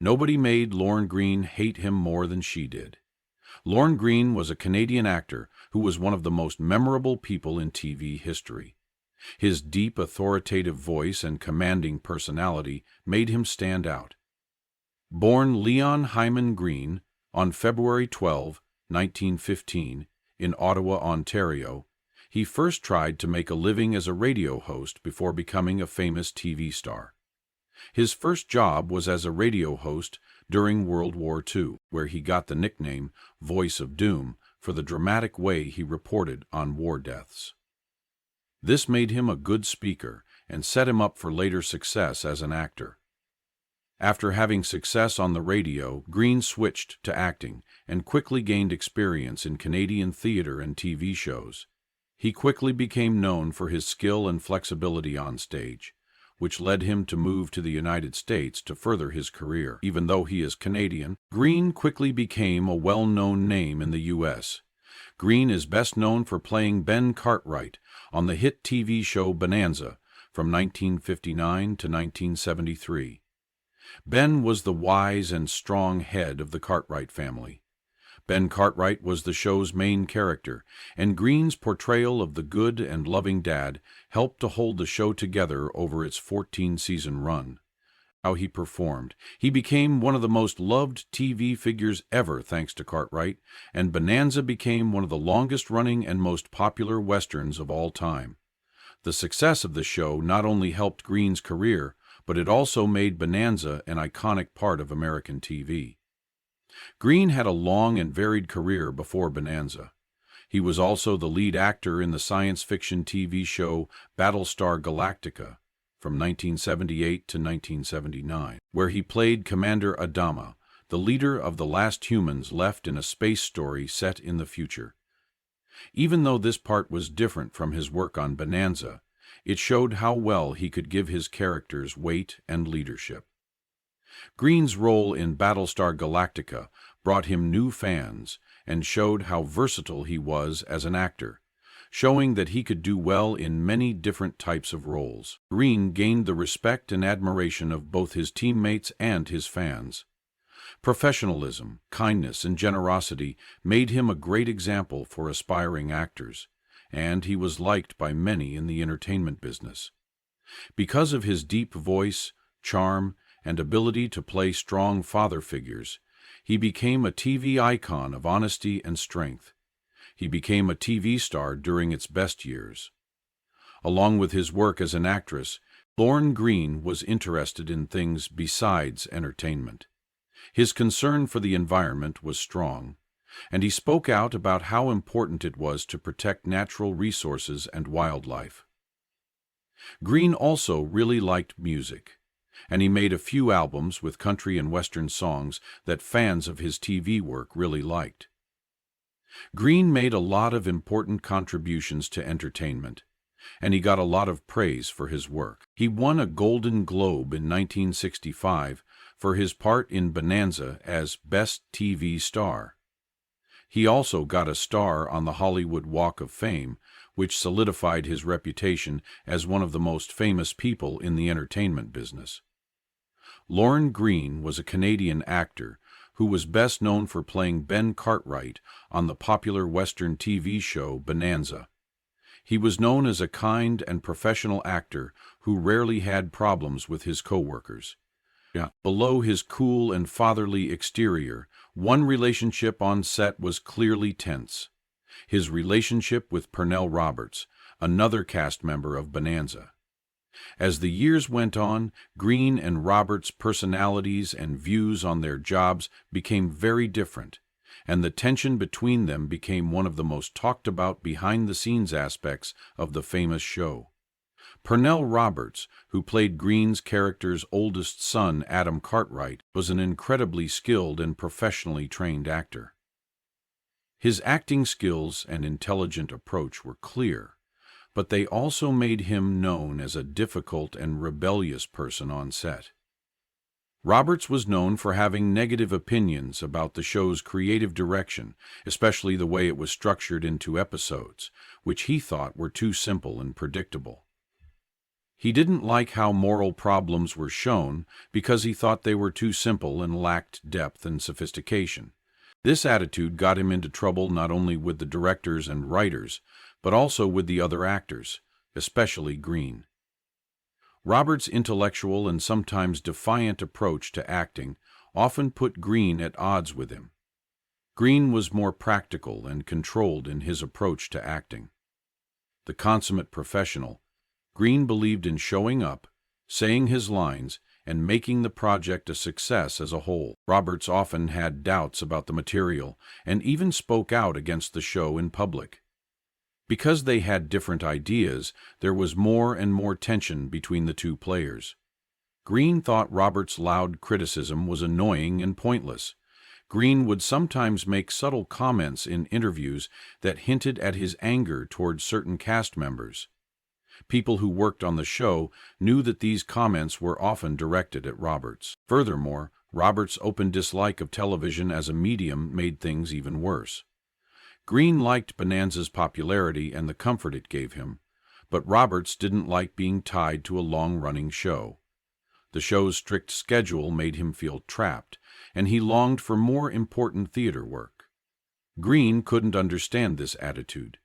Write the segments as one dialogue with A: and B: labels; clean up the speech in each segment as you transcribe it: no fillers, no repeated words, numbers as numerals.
A: Nobody made Lorne Greene hate him more than she did. Lorne Greene was a Canadian actor who was one of the most memorable people in TV history. His deep, authoritative voice and commanding personality made him stand out. Born Leon Hyman Greene on February 12, 1915, in Ottawa, Ontario, he first tried to make a living as a radio host before becoming a famous TV star. His first job was as a radio host during World War II, where he got the nickname Voice of Doom for the dramatic way he reported on war deaths. This made him a good speaker and set him up for later success as an actor. After having success on the radio, Greene switched to acting and quickly gained experience in Canadian theater and TV shows. He quickly became known for his skill and flexibility on stage, which led him to move to the United States to further his career. Even though he is Canadian, Greene quickly became a well-known name in the U.S. Greene is best known for playing Ben Cartwright on the hit TV show Bonanza from 1959 to 1973. Ben was the wise and strong head of the Cartwright family. Ben Cartwright was the show's main character, and Greene's portrayal of the good and loving dad helped to hold the show together over its 14-season run. How he performed. He became one of the most loved TV figures ever thanks to Cartwright, and Bonanza became one of the longest-running and most popular westerns of all time. The success of the show not only helped Greene's career, but it also made Bonanza an iconic part of American TV. Greene had a long and varied career before Bonanza. He was also the lead actor in the science fiction TV show Battlestar Galactica from 1978 to 1979, where he played Commander Adama, the leader of the last humans left in a space story set in the future. Even though this part was different from his work on Bonanza, it showed how well he could give his characters weight and leadership. Greene's role in Battlestar Galactica brought him new fans and showed how versatile he was as an actor, showing that he could do well in many different types of roles. Greene gained the respect and admiration of both his teammates and his fans. Professionalism, kindness, and generosity made him a great example for aspiring actors, and he was liked by many in the entertainment business. Because of his deep voice, charm, and ability to play strong father figures, he became a TV icon of honesty and strength. He became a TV star during its best years. Along with his work as an actress, Lorne Greene was interested in things besides entertainment. His concern for the environment was strong, and he spoke out about how important it was to protect natural resources and wildlife. Greene also really liked music, and he made a few albums with country and western songs that fans of his TV work really liked. Greene made a lot of important contributions to entertainment, and he got a lot of praise for his work. He won a Golden Globe in 1965 for his part in Bonanza as Best TV Star. He also got a star on the Hollywood Walk of Fame, which solidified his reputation as one of the most famous people in the entertainment business. Lorne Greene was a Canadian actor who was best known for playing Ben Cartwright on the popular Western TV show Bonanza. He was known as a kind and professional actor who rarely had problems with his co-workers. Below his cool and fatherly exterior, one relationship on set was clearly tense: his relationship with Pernell Roberts, another cast member of Bonanza. As the years went on, Greene and Roberts' personalities and views on their jobs became very different, and the tension between them became one of the most talked about behind-the-scenes aspects of the famous show. Pernell Roberts, who played Greene's character's oldest son, Adam Cartwright, was an incredibly skilled and professionally trained actor. His acting skills and intelligent approach were clear, but they also made him known as a difficult and rebellious person on set. Roberts was known for having negative opinions about the show's creative direction, especially the way it was structured into episodes, which he thought were too simple and predictable. He didn't like how moral problems were shown because he thought they were too simple and lacked depth and sophistication. This attitude got him into trouble not only with the directors and writers, but also with the other actors, especially Green. Roberts' intellectual and sometimes defiant approach to acting often put Green at odds with him. Green was more practical and controlled in his approach to acting. The consummate professional, Green believed in showing up, saying his lines, and making the project a success as a whole. Roberts often had doubts about the material and even spoke out against the show in public. Because they had different ideas, there was more and more tension between the two players. Green thought Roberts' loud criticism was annoying and pointless. Green would sometimes make subtle comments in interviews that hinted at his anger toward certain cast members. People who worked on the show knew that these comments were often directed at Roberts. Furthermore, Roberts' open dislike of television as a medium made things even worse. Green liked Bonanza's popularity and the comfort it gave him, but Roberts didn't like being tied to a long-running show. The show's strict schedule made him feel trapped, and he longed for more important theater work. Green couldn't understand this attitude.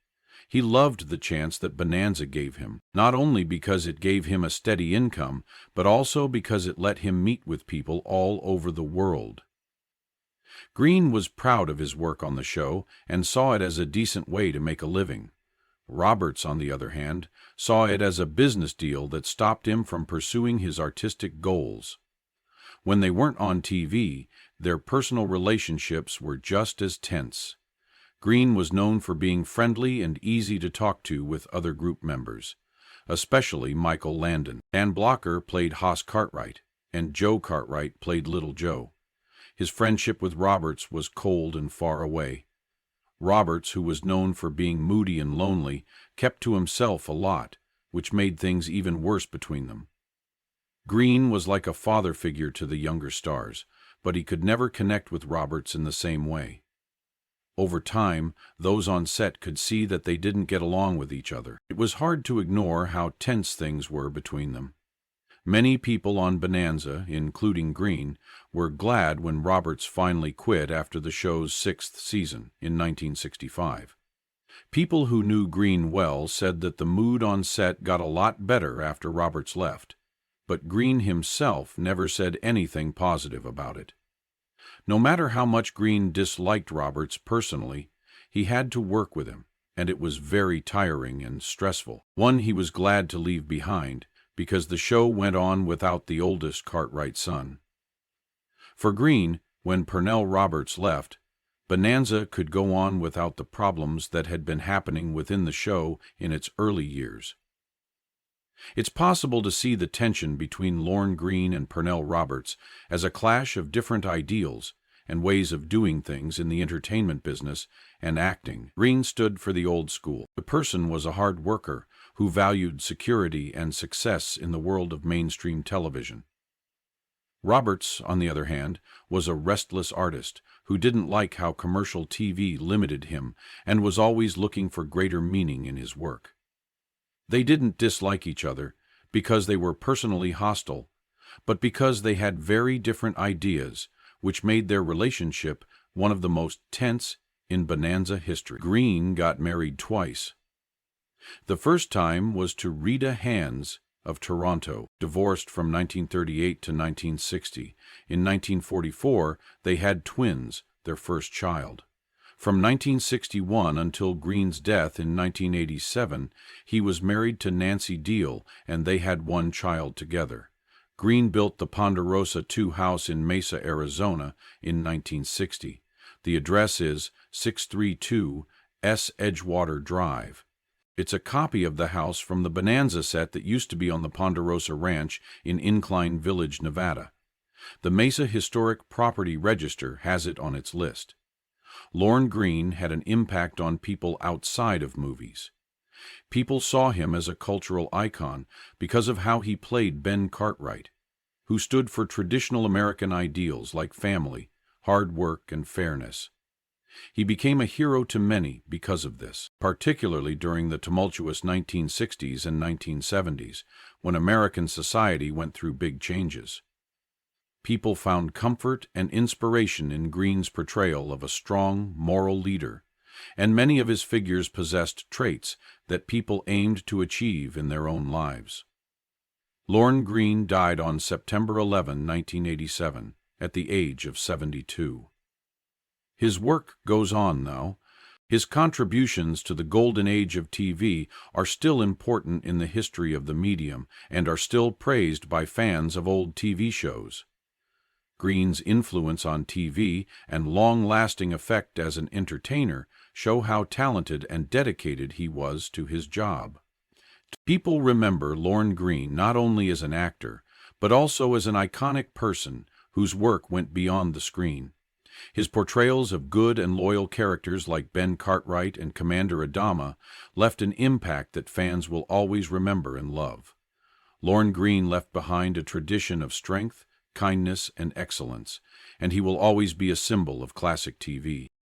A: He loved the chance that Bonanza gave him, not only because it gave him a steady income, but also because it let him meet with people all over the world. Green was proud of his work on the show and saw it as a decent way to make a living. Roberts, on the other hand, saw it as a business deal that stopped him from pursuing his artistic goals. When they weren't on TV, their personal relationships were just as tense. Green was known for being friendly and easy to talk to with other group members, especially Michael Landon. Dan Blocker played Hoss Cartwright, and Joe Cartwright played Little Joe. His friendship with Roberts was cold and far away. Roberts, who was known for being moody and lonely, kept to himself a lot, which made things even worse between them. Green was like a father figure to the younger stars, but he could never connect with Roberts in the same way. Over time, those on set could see that they didn't get along with each other. It was hard to ignore how tense things were between them. Many people on Bonanza, including Green, were glad when Roberts finally quit after the show's 6th season in 1965. People who knew Green well said that the mood on set got a lot better after Roberts left, but Green himself never said anything positive about it. No matter how much Green disliked Roberts personally, he had to work with him, and it was very tiring and stressful. One he was glad to leave behind, because the show went on without the oldest Cartwright son. For Green, when Pernell Roberts left, Bonanza could go on without the problems that had been happening within the show in its early years. It's possible to see the tension between Lorne Greene and Pernell Roberts as a clash of different ideals and ways of doing things in the entertainment business and acting. Greene stood for the old school. The person was a hard worker who valued security and success in the world of mainstream television. Roberts, on the other hand, was a restless artist who didn't like how commercial TV limited him and was always looking for greater meaning in his work. They didn't dislike each other because they were personally hostile, but because they had very different ideas, which made their relationship one of the most tense in Bonanza history. Green got married twice. The first time was to Rita Hands of Toronto, divorced from 1938 to 1960. In 1944, they had twins, their first child. From 1961 until Green's death in 1987, he was married to Nancy Deal, and they had one child together. Green built the Ponderosa II house in Mesa, Arizona, in 1960. The address is 632 S. Edgewater Drive. It's a copy of the house from the Bonanza set that used to be on the Ponderosa Ranch in Incline Village, Nevada. The Mesa Historic Property Register has it on its list. Lorne Greene had an impact on people outside of movies. People saw him as a cultural icon because of how he played Ben Cartwright, who stood for traditional American ideals like family, hard work, and fairness. He became a hero to many because of this, particularly during the tumultuous 1960s and 1970s, when American society went through big changes. People found comfort and inspiration in Green's portrayal of a strong, moral leader, and many of his figures possessed traits that people aimed to achieve in their own lives. Lorne Greene died on September 11, 1987, at the age of 72. His work goes on, though. His contributions to the golden age of TV are still important in the history of the medium and are still praised by fans of old TV shows. Green's influence on TV and long-lasting effect as an entertainer show how talented and dedicated he was to his job. People remember Lorne Greene not only as an actor, but also as an iconic person whose work went beyond the screen. His portrayals of good and loyal characters like Ben Cartwright and Commander Adama left an impact that fans will always remember and love. Lorne Greene left behind a tradition of strength, kindness, and excellence, and he will always be a symbol of classic TV.